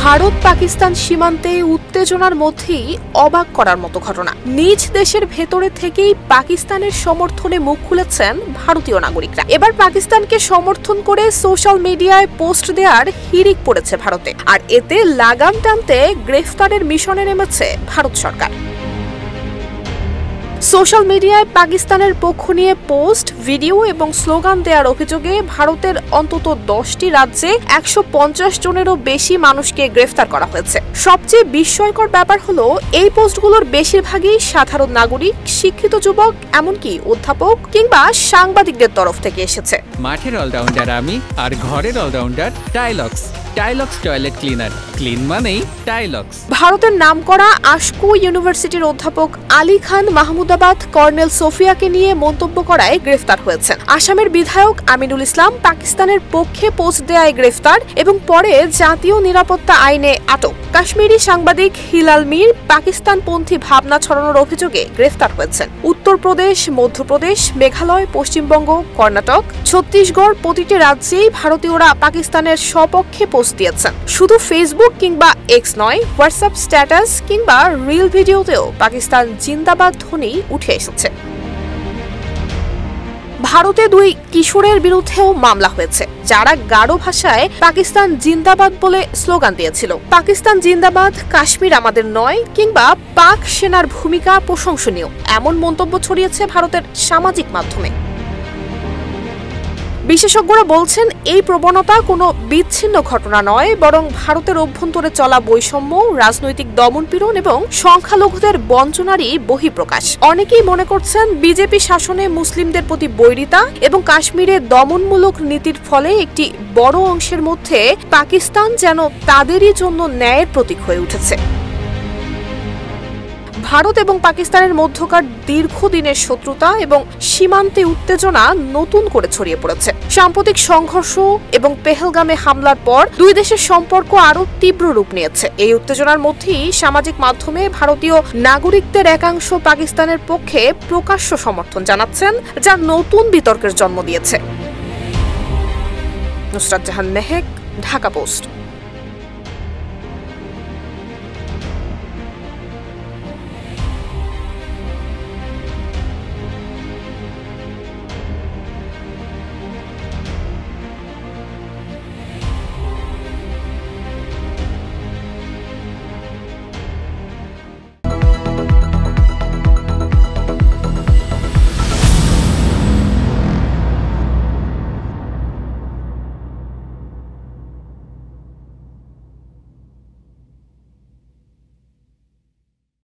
ভারত পাকিস্তান সীমান্তে উত্তেজনার মধ্যেই অবাক করার মতো ঘটনা। নিজ দেশের ভেতরে থেকেই পাকিস্তানের সমর্থনে মুখ খুলেছেন ভারতীয় নাগরিকরা। এবার পাকিস্তানকে সমর্থন করে সোশ্যাল মিডিয়ায় পোস্ট দেওয়ার হিড়িক পড়েছে ভারতে, আর এতে লাগাম টানতে গ্রেফতারের মিশনে নেমেছে ভারত সরকার। সোশ্যাল মিডিয়ায় পাকিস্তানের পক্ষ নিয়ে পোস্ট, ভিডিও এবং স্লোগান দেওয়ার অভিযোগে ভারতের অন্তত 10টি রাজ্যে 150 জনেরও বেশি মানুষকে গ্রেফতার করা হয়েছে। সবচেয়ে বিস্ময়কর ব্যাপার হলো, এই পোস্টগুলোর বেশিরভাগই সাধারণ নাগরিক, শিক্ষিত যুবক, এমনকি অধ্যাপক কিংবা সাংবাদিকদের তরফ থেকে এসেছে। মাঠের অলরাউন্ডার আমি, আর ঘরের অলরাউন্ডার টাইলক্স। টাইলক্স টয়লেট ক্লিনার, ক্লিন মানেই টাইলক্স। ভারতের নামকরা আশকো ইউনিভার্সিটির অধ্যাপক আলী খান মাহমুদাবাদ কর্নেল সোফিয়াকে নিয়ে মন্তব্য করায় গ্রেফতার হয়েছেন। আসামের বিধায়ক আমিনুল ইসলাম পাকিস্তানের পক্ষে পোস্ট দেয়ায় গ্রেফতার এবং পরে জাতীয় নিরাপত্তা আইনে আটক। কাশ্মীরি সাংবাদিক হিলাল মীর পাকিস্তানপন্থী ভাবনা ছড়ানোর অভিযোগে গ্রেফতার হয়েছেন। উত্তরপ্রদেশ, মধ্যপ্রদেশ, মেঘালয়, পশ্চিমবঙ্গ, কর্ণাটক, ছত্তিশগড় প্রতিটি রাজ্যেই ভারতীয়রা পাকিস্তানের সপক্ষে পোস্ট দিয়েছেন। শুধু ফেসবুক কিংবা এক্স নয়, হোয়াটসঅ্যাপ স্ট্যাটাস কিংবা রিল ভিডিওতেও পাকিস্তান জিন্দাবাদ ধ্বনি উঠে এসেছে। ভারতে 2 কিশোরের বিরুদ্ধেও মামলা হয়েছে, যারা গারো ভাষায় পাকিস্তান জিন্দাবাদ বলে স্লোগান দিয়েছিল। পাকিস্তান জিন্দাবাদ, কাশ্মীর আমাদের নয় কিংবা পাক সেনার ভূমিকা প্রশংসনীয় এমন মন্তব্য ছড়িয়েছে ভারতের সামাজিক মাধ্যমে। বিশেষজ্ঞরা বলছেন, এই প্রবণতা কোনো বিচ্ছিন্ন ঘটনা নয়, বরং ভারতের অভ্যন্তরে চলা বৈষম্য, রাজনৈতিক দমনপীড়ন এবং সংখ্যালঘুদের বঞ্চনারই বহিঃপ্রকাশ। অনেকেই মনে করছেন, বিজেপি শাসনে মুসলিমদের প্রতি বৈরিতা এবং কাশ্মীরে দমনমূলক নীতির ফলে একটি বড় অংশের মধ্যে পাকিস্তান যেন তাদেরই জন্য ন্যায়ের প্রতীক হয়ে উঠেছে। ভারত এবং পাকিস্তানের মধ্যকার দীর্ঘদিনের শত্রুতা এবং সীমান্তে উত্তেজনা নতুন করে ছড়িয়ে পড়েছে। সাম্প্রতিক সংঘর্ষ এবং পেহেলগামে হামলার পর 2 দেশের সম্পর্ক আরও তীব্র রূপ নিয়েছে। এই উত্তেজনার মধ্যেই সামাজিক মাধ্যমে ভারতীয় নাগরিকদের একাংশ পাকিস্তানের পক্ষে প্রকাশ্য সমর্থন জানাচ্ছেন, যা নতুন বিতর্কের জন্ম দিয়েছে। নুসরাত জাহান মেহেক, ঢাকা পোস্ট।